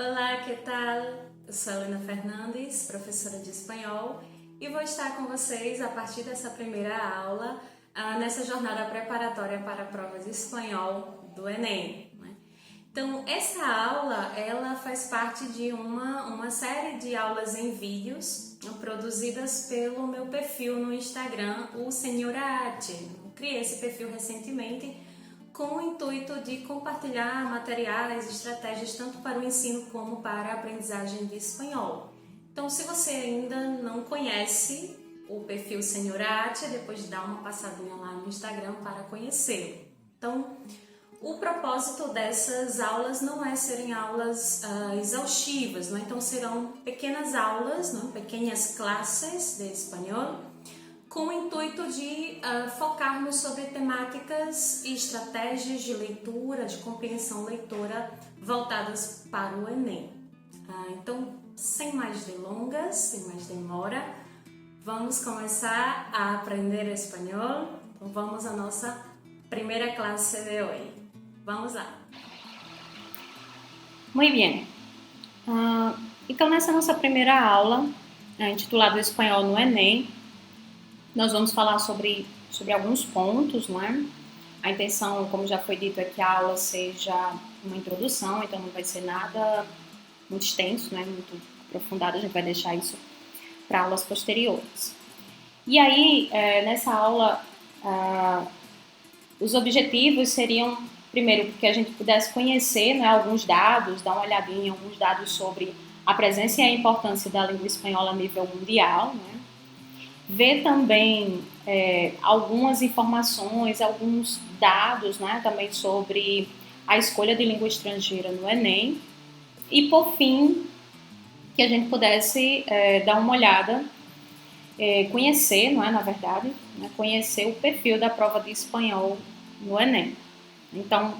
Olá, que tal? Eu sou a Helena Fernandes, professora de espanhol, e vou estar com vocês a partir dessa primeira aula nessa jornada preparatória para a prova de espanhol do Enem. Então, essa aula, ela faz parte de uma série de aulas em vídeos produzidas pelo meu perfil no Instagram, o Senhorate. Eu criei esse perfil recentemente com o intuito de compartilhar materiais, estratégias tanto para o ensino como para a aprendizagem de espanhol. Então, se você ainda não conhece o perfil Senhorate, depois dá uma passadinha lá no Instagram para conhecê-lo. Então, o propósito dessas aulas não é serem aulas exaustivas, não? Então serão pequenas aulas, não? Pequenas classes de espanhol, com o intuito de focarmos sobre temáticas e estratégias de leitura, de compreensão leitora voltadas para o Enem. Então, sem mais delongas, sem mais demora, vamos começar a aprender espanhol. Então, vamos à nossa primeira classe de hoje. Vamos lá. Muito bem. Então, nessa nossa primeira aula, intitulada Espanhol no Enem, nós vamos falar sobre alguns pontos, não é? A intenção, como já foi dito, é que a aula seja uma introdução, então não vai ser nada muito extenso, né? Muito aprofundado, a gente vai deixar isso para aulas posteriores. E aí, nessa aula, os objetivos seriam, primeiro, que a gente pudesse conhecer, né, alguns dados, dar uma olhadinha em alguns dados sobre a presença e a importância da língua espanhola a nível mundial, né? Ver também algumas informações, alguns dados, né, também sobre a escolha de língua estrangeira no Enem. E, por fim, que a gente pudesse dar uma olhada, conhecer, não é, na verdade, né, conhecer o perfil da prova de espanhol no Enem. Então,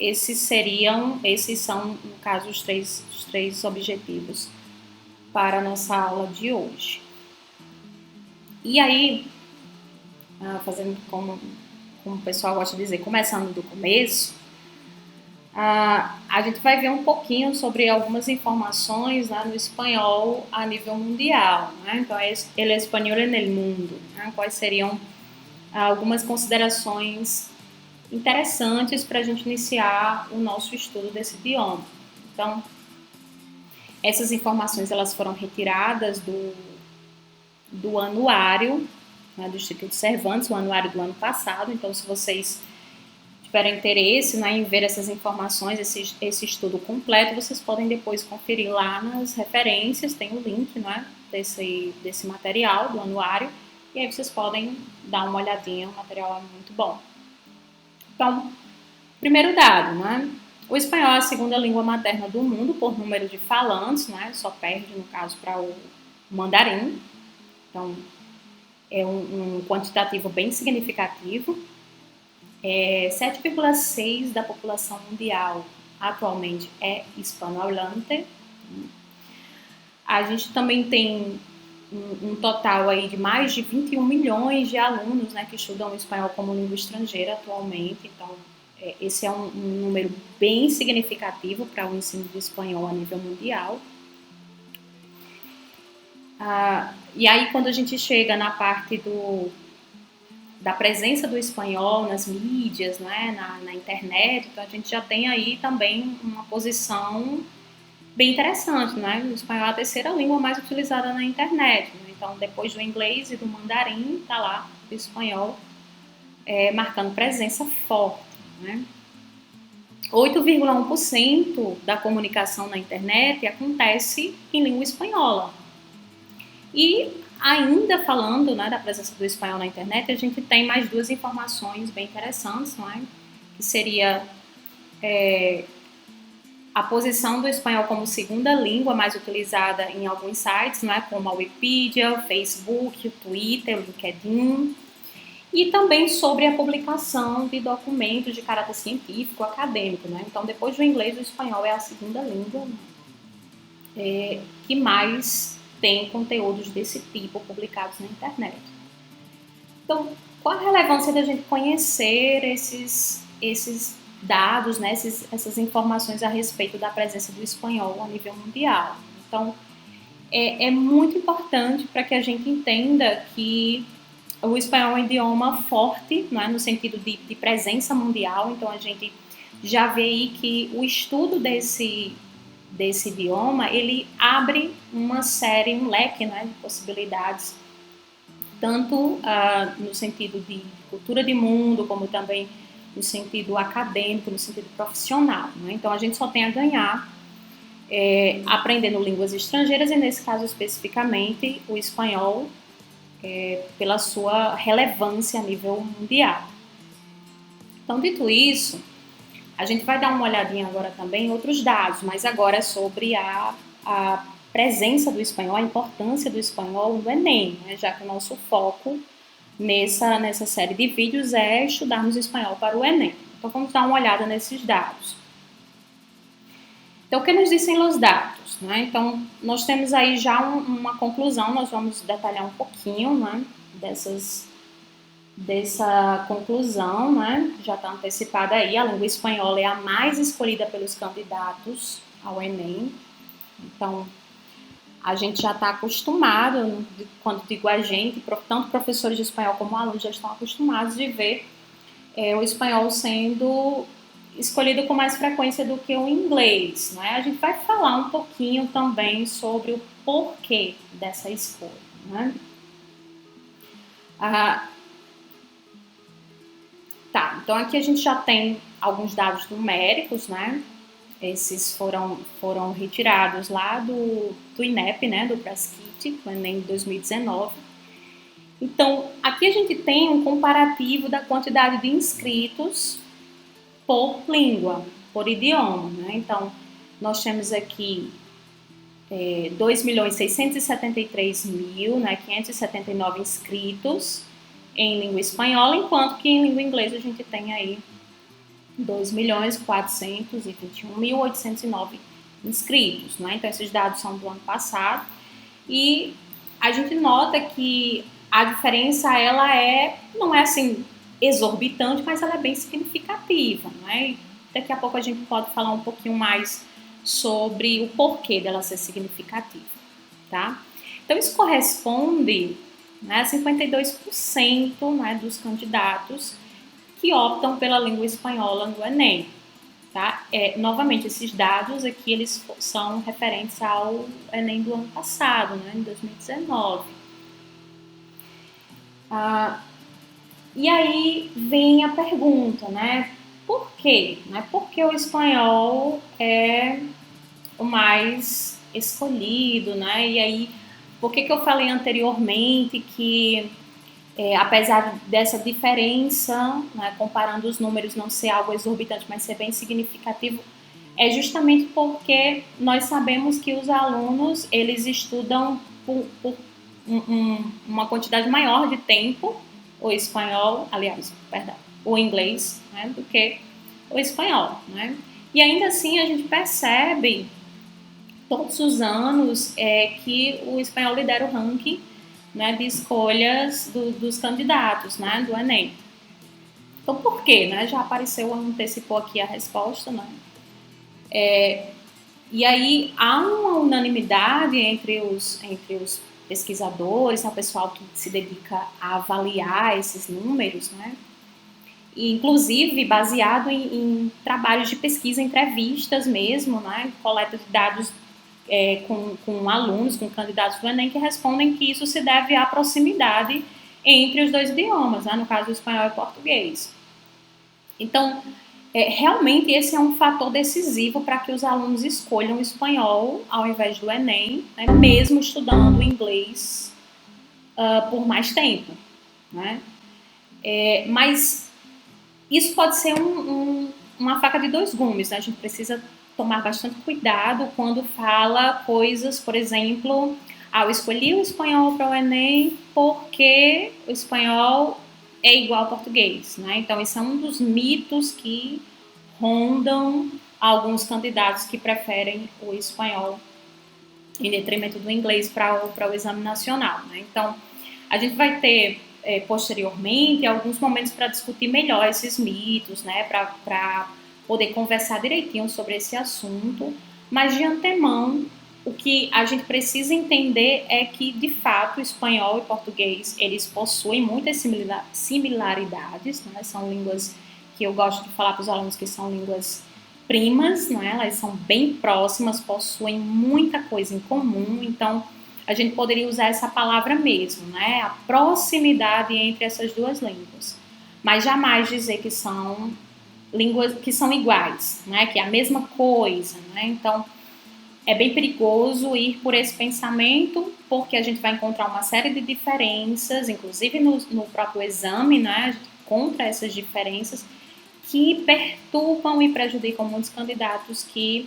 esses são, no caso, os três objetivos para a nossa aula de hoje. E aí, fazendo como o pessoal gosta de dizer, começando do começo, a gente vai ver um pouquinho sobre algumas informações, né, no espanhol a nível mundial, né? Então, el español en el mundo, né? Quais seriam algumas considerações interessantes para a gente iniciar o nosso estudo desse idioma. Então, essas informações elas foram retiradas do anuário, né, do Instituto Cervantes, o anuário do ano passado. Então, se vocês tiverem interesse, né, em ver essas informações, esse estudo completo, vocês podem depois conferir lá nas referências, tem o link, né, desse material, do anuário, e aí vocês podem dar uma olhadinha, o material é muito bom. Então, primeiro dado, né? O espanhol é a segunda língua materna do mundo por número de falantes, né? Só perde, no caso, para o mandarim. Então, é um quantitativo bem significativo. 7,6% da população mundial atualmente é hispanohablante. A gente também tem um total aí de mais de 21 milhões de alunos, né, que estudam espanhol como língua estrangeira atualmente. Então, esse é um número bem significativo para o ensino do espanhol a nível mundial. E aí, quando a gente chega na parte da presença do espanhol nas mídias, né, na internet, então a gente já tem aí também uma posição bem interessante, né? O espanhol é a terceira língua mais utilizada na internet. Né? Então, depois do inglês e do mandarim, está lá o espanhol marcando presença forte. Né? 8,1% da comunicação na internet acontece em língua espanhola. E ainda falando, né, da presença do espanhol na internet, a gente tem mais duas informações bem interessantes, não é? Que seria a posição do espanhol como segunda língua mais utilizada em alguns sites, não é? Como a Wikipedia, o Facebook, o Twitter, o LinkedIn. E também sobre a publicação de documentos de caráter científico, acadêmico. Né? Então, depois do inglês, o espanhol é a segunda língua que mais tem conteúdos desse tipo publicados na internet. Então, qual a relevância da gente conhecer esses dados, né, essas informações a respeito da presença do espanhol a nível mundial. Então, é muito importante para que a gente entenda que o espanhol é um idioma forte, né, no sentido de presença mundial. Então, a gente já vê aí que o estudo desse idioma, ele abre uma série, um leque, né, de possibilidades, tanto no sentido de cultura de mundo, como também no sentido acadêmico, no sentido profissional. Né? Então, a gente só tem a ganhar aprendendo línguas estrangeiras, e nesse caso especificamente o espanhol, pela sua relevância a nível mundial. Então, dito isso, a gente vai dar uma olhadinha agora também em outros dados, mas agora é sobre a presença do espanhol, a importância do espanhol no Enem, né? Já que o nosso foco nessa série de vídeos é estudarmos espanhol para o Enem. Então, vamos dar uma olhada nesses dados. Então, o que nos dizem os dados? Né? Então, nós temos aí já uma conclusão, nós vamos detalhar um pouquinho, né, dessa conclusão, né, já está antecipada aí. A língua espanhola é a mais escolhida pelos candidatos ao Enem. Então, a gente já está acostumado, quando digo a gente, tanto professores de espanhol como alunos já estão acostumados de ver o espanhol sendo escolhido com mais frequência do que o inglês. Né? A gente vai falar um pouquinho também sobre o porquê dessa escolha. Né? Tá, então aqui a gente já tem alguns dados numéricos, né? Esses foram retirados lá do INEP, né, do Press-Kit, do Enem 2019. Então, aqui a gente tem um comparativo da quantidade de inscritos por língua, por idioma, né? Então, nós temos aqui 2.673.579 né, 579 inscritos em língua espanhola, enquanto que em língua inglesa a gente tem aí 2.421.809 inscritos, né? Então, esses dados são do ano passado. E a gente nota que a diferença, não é assim exorbitante, mas ela é bem significativa, né? E daqui a pouco a gente pode falar um pouquinho mais sobre o porquê dela ser significativa, tá? Então, isso corresponde, né, a 52%, né, dos candidatos que optam pela língua espanhola no Enem. Tá? Novamente, esses dados aqui eles são referentes ao Enem do ano passado, né, em 2019. E aí vem a pergunta, né? Por quê? Né? Por que o espanhol é o mais escolhido, né? E aí, por que eu falei anteriormente que apesar dessa diferença, né, comparando os números não ser algo exorbitante, mas ser bem significativo, é justamente porque nós sabemos que os alunos, eles estudam por uma quantidade maior de tempo o espanhol, o inglês, né, do que o espanhol, né? E ainda assim a gente percebe todos os anos que o espanhol lidera o ranking, né, de escolhas dos candidatos, né, do Enem. Então, por quê? Né? Já antecipou aqui a resposta, né? E aí há uma unanimidade entre os pesquisadores, o pessoal que se dedica a avaliar esses números, né? E, inclusive baseado em trabalhos de pesquisa, entrevistas mesmo, né? Coleta de dados com alunos, com candidatos do Enem, que respondem que isso se deve à proximidade entre os dois idiomas, né? No caso do espanhol e português. Então, realmente esse é um fator decisivo para que os alunos escolham o espanhol ao invés do Enem, né? Mesmo estudando inglês por mais tempo, né? Mas isso pode ser uma faca de dois gumes, né? A gente precisa tomar bastante cuidado quando fala coisas, por exemplo, eu escolhi o espanhol para o Enem porque o espanhol é igual ao português, né? Então, isso é um dos mitos que rondam alguns candidatos que preferem o espanhol em detrimento do inglês para o exame nacional, né? Então, a gente vai ter posteriormente alguns momentos para discutir melhor esses mitos, né? Para poder conversar direitinho sobre esse assunto, mas de antemão, o que a gente precisa entender é que, de fato, o espanhol e o português, eles possuem muitas similaridades, né? São línguas que eu gosto de falar para os alunos que são línguas primas, né? Elas são bem próximas, possuem muita coisa em comum, então a gente poderia usar essa palavra mesmo, né? A proximidade entre essas duas línguas, mas jamais dizer que são línguas que são iguais, né? Que é a mesma coisa, né? Então é bem perigoso ir por esse pensamento, porque a gente vai encontrar uma série de diferenças, inclusive no próprio exame, né? A gente encontra essas diferenças que perturbam e prejudicam muitos candidatos que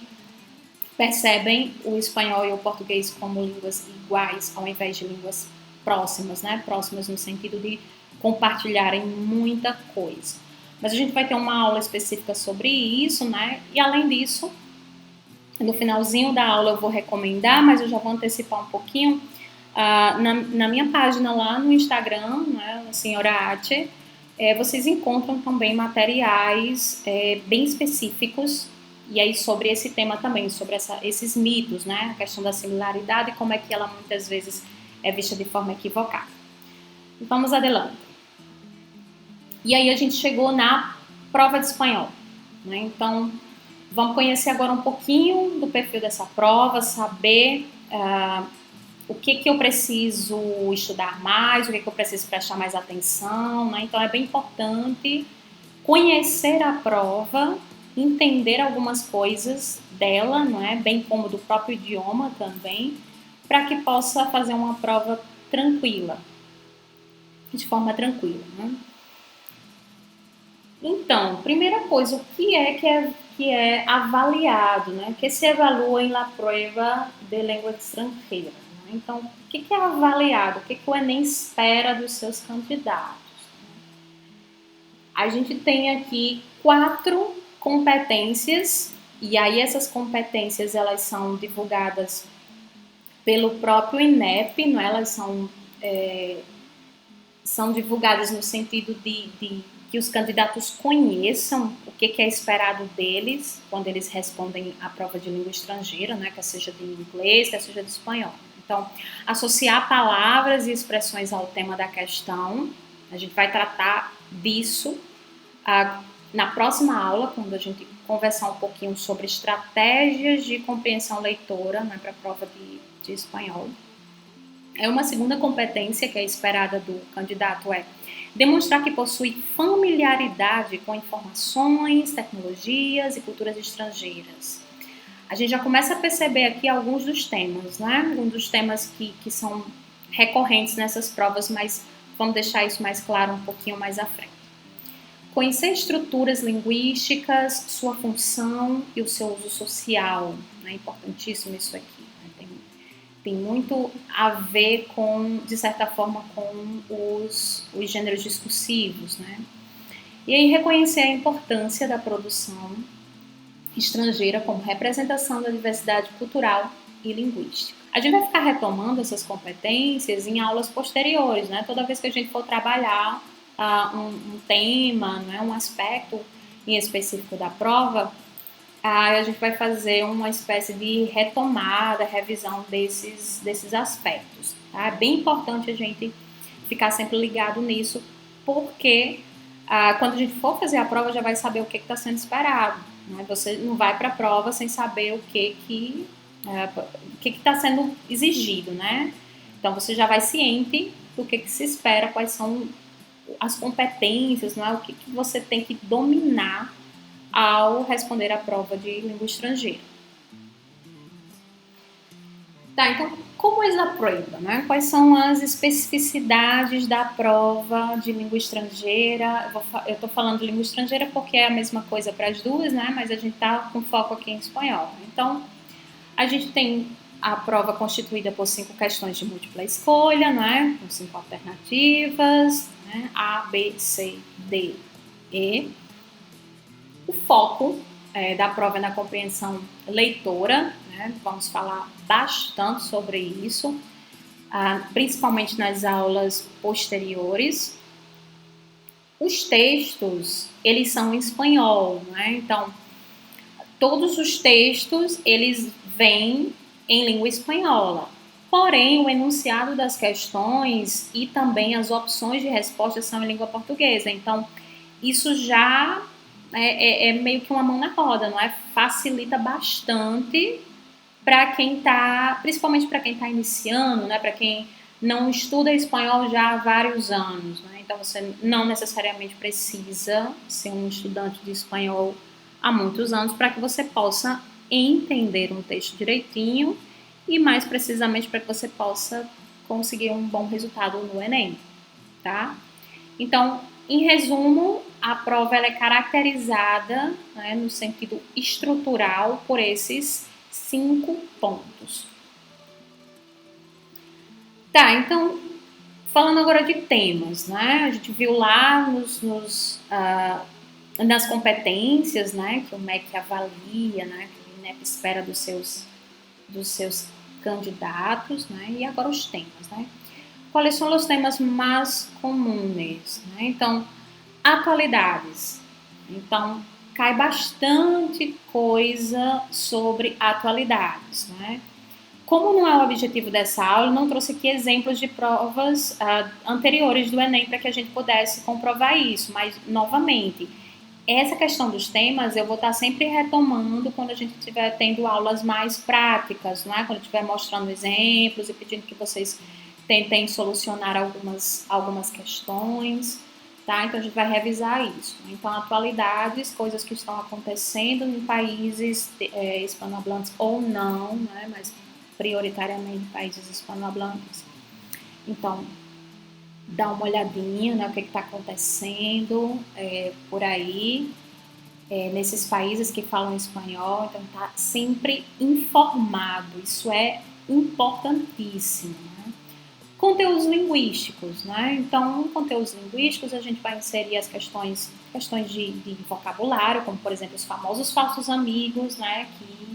percebem o espanhol e o português como línguas iguais, ao invés de línguas próximas, né? Próximas no sentido de compartilharem muita coisa. Mas a gente vai ter uma aula específica sobre isso, né? E além disso, no finalzinho da aula eu vou recomendar, mas eu já vou antecipar um pouquinho. Na minha página lá no Instagram, né, Senhora Ate, vocês encontram também materiais bem específicos, e aí sobre esse tema também, sobre esses mitos, né, a questão da similaridade e como é que ela muitas vezes é vista de forma equivocada. Vamos adiante. E aí a gente chegou na prova de espanhol, né, então vamos conhecer agora um pouquinho do perfil dessa prova, saber o que eu preciso estudar mais, o que eu preciso prestar mais atenção, né? Então é bem importante conhecer a prova, entender algumas coisas dela, não é? Bem como do próprio idioma também, para que possa fazer uma prova tranquila, de forma tranquila, né? Então, primeira coisa, o que é avaliado, né? O que se evalua em la prueba de língua estrangeira? Né? Então, o que é avaliado? O que o Enem espera dos seus candidatos? A gente tem aqui 4 competências, e aí essas competências elas são divulgadas pelo próprio INEP, não é? Elas são divulgadas no sentido de que os candidatos conheçam o que é esperado deles quando eles respondem à prova de língua estrangeira, né, quer seja de inglês, quer seja de espanhol. Então, associar palavras e expressões ao tema da questão, a gente vai tratar disso na próxima aula, quando a gente conversar um pouquinho sobre estratégias de compreensão leitora, né, para a prova de espanhol. Uma segunda competência que é esperada do candidato é demonstrar que possui familiaridade com informações, tecnologias e culturas estrangeiras. A gente já começa a perceber aqui alguns dos temas, né? Alguns dos temas que são recorrentes nessas provas, mas vamos deixar isso mais claro um pouquinho mais à frente. Conhecer estruturas linguísticas, sua função e o seu uso social. É importantíssimo isso aqui. Tem muito a ver com, de certa forma, com os gêneros discursivos, né? E aí reconhecer a importância da produção estrangeira como representação da diversidade cultural e linguística. A gente vai ficar retomando essas competências em aulas posteriores, né? Toda vez que a gente for trabalhar um tema, né? Um aspecto em específico da prova, a gente vai fazer uma espécie de retomada, revisão desses aspectos. Tá? É bem importante a gente ficar sempre ligado nisso, porque quando a gente for fazer a prova, já vai saber o que está sendo esperado. Né? Você não vai para a prova sem saber o que está sendo exigido, né? Então, você já vai ciente do que se espera, quais são as competências, não é? O que você tem que dominar ao responder a prova de língua estrangeira. Tá, então, como é a prova, né? Quais são as especificidades da prova de língua estrangeira? Eu tô falando de língua estrangeira porque é a mesma coisa para as duas, né? Mas a gente tá com foco aqui em espanhol. Então, a gente tem a prova constituída por 5 questões de múltipla escolha, né? Com 5 alternativas, né? A, B, C, D, E. O foco da prova é na compreensão leitora, né? Vamos falar bastante sobre isso, principalmente nas aulas posteriores. Os textos, eles são em espanhol, né? Então, todos os textos, eles vêm em língua espanhola. Porém, o enunciado das questões e também as opções de resposta são em língua portuguesa. Então, isso já é meio que uma mão na roda, não é? Facilita bastante para quem está, principalmente para quem está iniciando, né? Para quem não estuda espanhol já há vários anos, né? Então, você não necessariamente precisa ser um estudante de espanhol há muitos anos para que você possa entender um texto direitinho e, mais precisamente, para que você possa conseguir um bom resultado no Enem, tá? Então, em resumo, a prova ela é caracterizada, né, no sentido estrutural por esses 5 pontos. Tá, então, falando agora de temas, né? A gente viu lá nas competências, né, que o MEC avalia, né, que o INEP espera dos seus candidatos, né? E agora os temas, né? Quais são os temas mais comuns, né? Então, atualidades. Então, cai bastante coisa sobre atualidades, né? Como não é o objetivo dessa aula, eu não trouxe aqui exemplos de provas anteriores do Enem para que a gente pudesse comprovar isso, mas, novamente, essa questão dos temas eu vou estar sempre retomando quando a gente estiver tendo aulas mais práticas, não é? Quando eu estiver mostrando exemplos e pedindo que vocês tentem solucionar algumas questões, tá? Então a gente vai revisar isso. Então, atualidades, coisas que estão acontecendo em países hispanohablantes ou não, né? Mas prioritariamente países hispanohablantes. Então, dá uma olhadinha, né, o que está acontecendo por aí, nesses países que falam espanhol, então tá sempre informado, isso é importantíssimo, né? Conteúdos linguísticos, né? Então, conteúdos linguísticos a gente vai inserir as questões de vocabulário, como por exemplo os famosos falsos amigos, né, que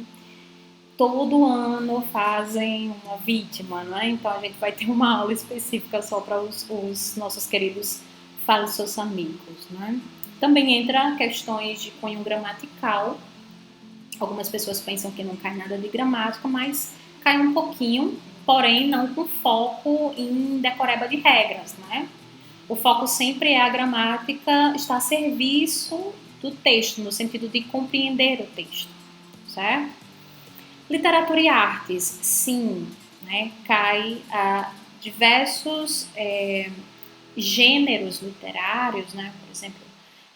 todo ano fazem uma vítima, né? Então a gente vai ter uma aula específica só para os nossos queridos falsos amigos, né? Também entra questões de cunho gramatical. Algumas pessoas pensam que não cai nada de gramática, mas cai um pouquinho, porém não com foco em decoreba de regras, né? O foco sempre é a gramática estar a serviço do texto, no sentido de compreender o texto, certo? Literatura e artes, sim, né? Cai a diversos gêneros literários, né? Por exemplo,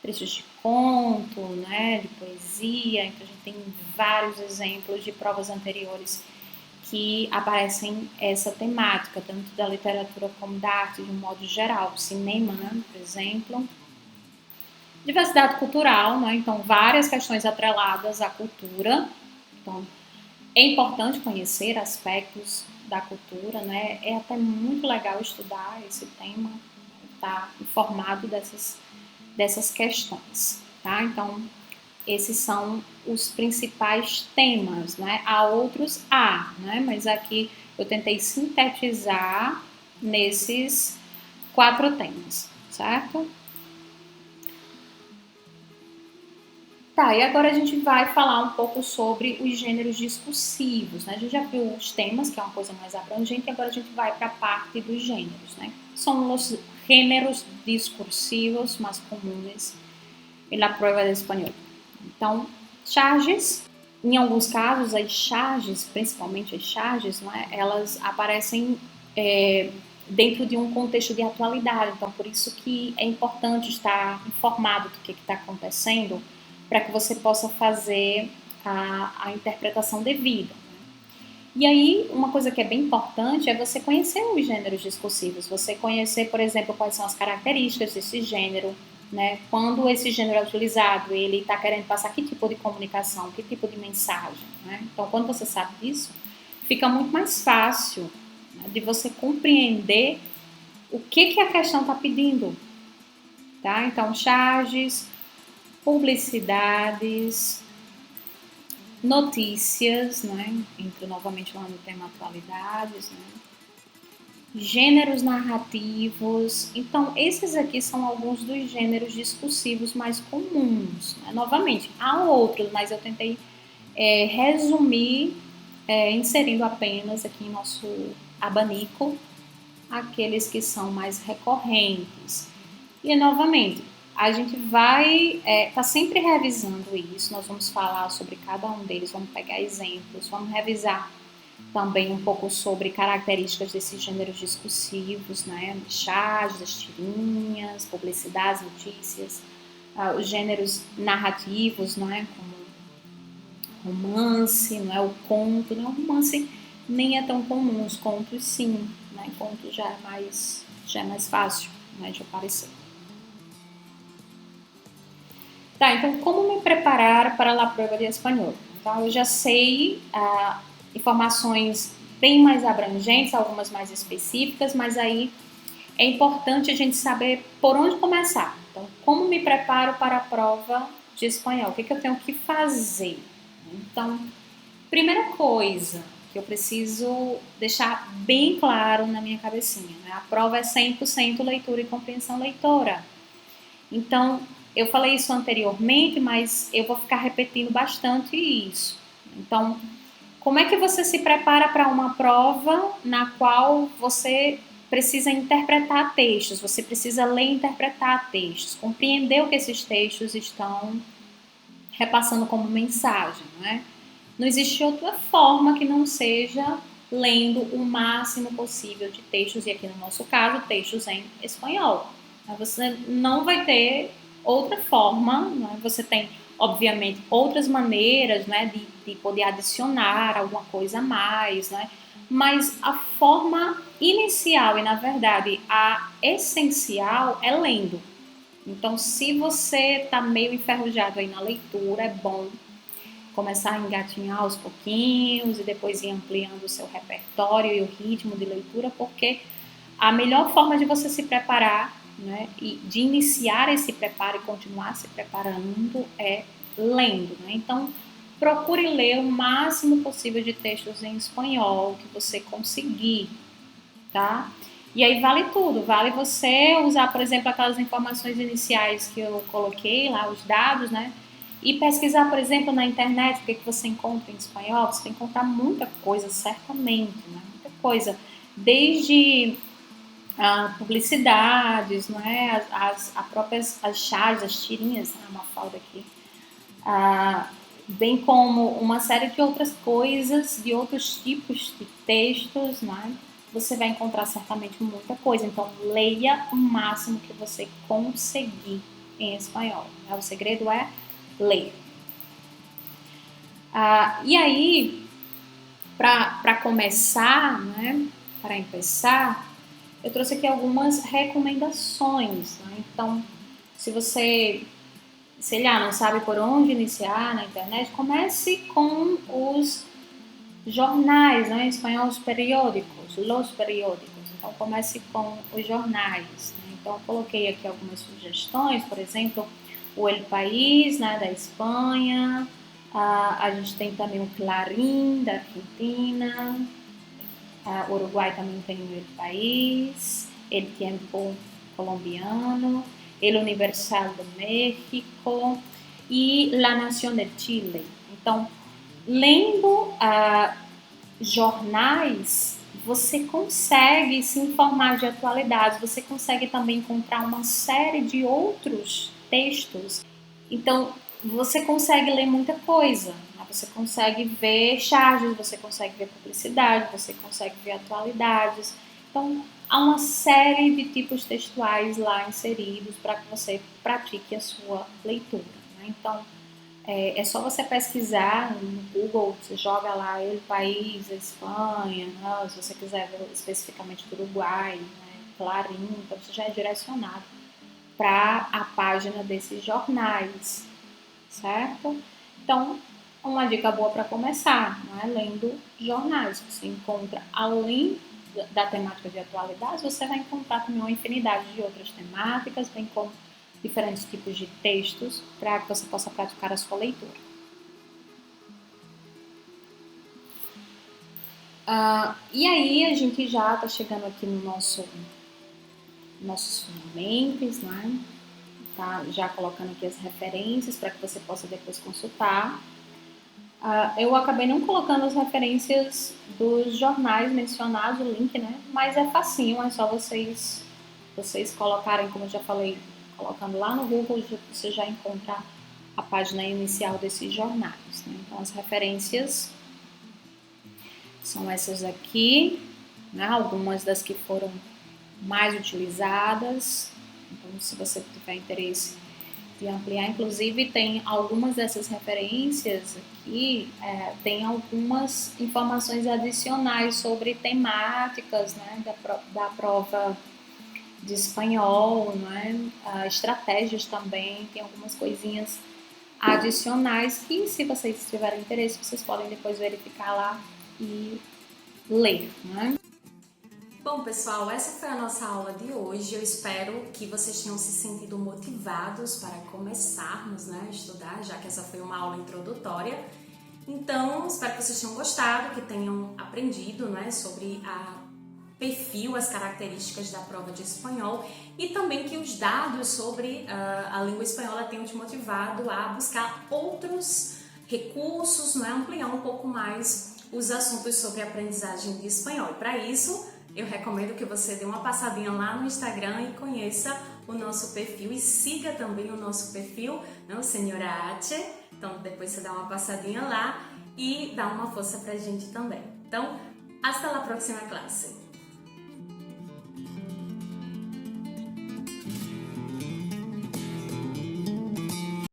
trechos de conto, né? De poesia. Então a gente tem vários exemplos de provas anteriores que aparecem essa temática, tanto da literatura como da arte de um modo geral. Cinema, né? Por exemplo. Diversidade cultural, né? Então várias questões atreladas à cultura. Então, é importante conhecer aspectos da cultura, né? É até muito legal estudar esse tema, estar informado dessas questões, tá? Então, esses são os principais temas, né? Há outros, né? Mas aqui eu tentei sintetizar nesses 4 temas, certo? Tá, e agora a gente vai falar um pouco sobre os gêneros discursivos, né? A gente já viu os temas, que é uma coisa mais abrangente, e agora a gente vai para a parte dos gêneros, né? São os gêneros discursivos mais comuns na prova de espanhol. Então, charges, em alguns casos, as charges, principalmente as charges, né? Elas aparecem dentro de um contexto de atualidade. Então, por isso que é importante estar informado do que está acontecendo, para que você possa fazer a interpretação devida. E aí, uma coisa que é bem importante é você conhecer os gêneros discursivos, você conhecer, por exemplo, quais são as características desse gênero, né? Quando esse gênero é utilizado, ele está querendo passar que tipo de comunicação, que tipo de mensagem, né? Então, quando você sabe disso, fica muito mais fácil, né, de você compreender o que a questão está pedindo, tá? Então, charges, publicidades, notícias, né? Entro novamente lá no tema atualidades, né? Gêneros narrativos. Então, esses aqui são alguns dos gêneros discursivos mais comuns, né? Novamente, há outros, mas eu tentei resumir, inserindo apenas aqui em nosso abanico aqueles que são mais recorrentes. E, novamente, a gente vai tá sempre revisando isso, nós vamos falar sobre cada um deles, vamos pegar exemplos, vamos revisar também um pouco sobre características desses gêneros discursivos, né, chás, das tirinhas, publicidades, notícias, os gêneros narrativos, né, como romance, não é, o conto, né, o romance nem é tão comum, os contos sim, né, conto já é mais fácil, né, de aparecer. Tá, então como me preparar para a prova de espanhol? Então eu já sei informações bem mais abrangentes, algumas mais específicas, mas aí é importante a gente saber por onde começar. Então, como me preparo para a prova de espanhol? O que eu tenho que fazer? Então, primeira coisa que eu preciso deixar bem claro na minha cabecinha, né? A prova é 100% leitura e compreensão leitora. Então, eu falei isso anteriormente, mas eu vou ficar repetindo bastante isso. Então, como é que você se prepara para uma prova na qual você precisa interpretar textos, você precisa ler e interpretar textos, compreender o que esses textos estão repassando como mensagem, não é? Não existe outra forma que não seja lendo o máximo possível de textos, e aqui no nosso caso, textos em espanhol. Você não vai ter outra forma, né? Você tem, obviamente, outras maneiras, né, de poder adicionar alguma coisa a mais, né? Mas a forma inicial e, na verdade, a essencial é lendo. Então, se você está meio enferrujado aí na leitura, é bom começar a engatinhar aos pouquinhos e depois ir ampliando o seu repertório e o ritmo de leitura, porque a melhor forma de você se preparar, né, e de iniciar esse preparo e continuar se preparando é lendo, né? Então, procure ler o máximo possível de textos em espanhol que você conseguir, tá? E aí vale tudo, vale você usar, por exemplo, aquelas informações iniciais que eu coloquei lá, os dados, né? E pesquisar, por exemplo, na internet o que você encontra em espanhol, você vai encontrar muita coisa, certamente, né? Muita coisa. Desde publicidades, não é? As próprias as chás, as tirinhas, né? Uma falda aqui. Bem como uma série de outras coisas, de outros tipos de textos, né? Você vai encontrar certamente muita coisa. Então, leia o máximo que você conseguir em espanhol. Né? O segredo é ler. E aí, para começar, né? Para começar, eu trouxe aqui algumas recomendações. Né? Então, se você, sei lá, não sabe por onde iniciar na internet, comece com os jornais, né? Em espanhol, os periódicos. Então, comece com os jornais. Né? Então, eu coloquei aqui algumas sugestões, por exemplo, o El País, né, da Espanha. A gente tem também o Clarín, da Argentina. O Uruguai também tem o El País, El Tiempo colombiano, El Universal de México e La Nación de Chile. Então, lendo jornais, você consegue se informar de atualidades, você consegue também encontrar uma série de outros textos. Então, você consegue ler muita coisa. Né? Você consegue ver charges, você consegue ver publicidade, você consegue ver atualidades. Então, há uma série de tipos textuais lá inseridos para que você pratique a sua leitura. Né? Então, é só você pesquisar no Google, você joga lá El País, Espanha, né? Se você quiser ver especificamente do Uruguai, né? Clarim, então você já é direcionado para a página desses jornais, certo? Então, uma dica boa para começar, né? Lendo jornais. Você encontra, além da temática de atualidades, você vai encontrar também uma infinidade de outras temáticas, bem como diferentes tipos de textos para que você possa praticar a sua leitura. E aí a gente já está chegando aqui no nossos fundamentos, né? Tá já colocando aqui as referências para que você possa depois consultar. Eu acabei não colocando as referências dos jornais mencionados, o link, né? Mas é facinho, é só vocês colocarem, como eu já falei, colocando lá no Google, você já encontra a página inicial desses jornais, né? Então, as referências são essas aqui, né? Algumas das que foram mais utilizadas. Então, se você tiver interesse de ampliar, inclusive tem algumas dessas referências aqui, tem algumas informações adicionais sobre temáticas, né, da prova de espanhol, né, estratégias também, tem algumas coisinhas adicionais que, se vocês tiverem interesse, vocês podem depois verificar lá e ler, né? Bom, pessoal, essa foi a nossa aula de hoje. Eu espero que vocês tenham se sentido motivados para começarmos, né, a estudar, já que essa foi uma aula introdutória. Então, espero que vocês tenham gostado, que tenham aprendido, né, sobre perfil, as características da prova de espanhol e também que os dados sobre a língua espanhola tenham te motivado a buscar outros recursos, né, ampliar um pouco mais os assuntos sobre a aprendizagem de espanhol. E para isso, eu recomendo que você dê uma passadinha lá no Instagram e conheça o nosso perfil e siga também o nosso perfil, né, o Senhora H. Então, depois você dá uma passadinha lá e dá uma força pra gente também. Então, hasta la próxima clase!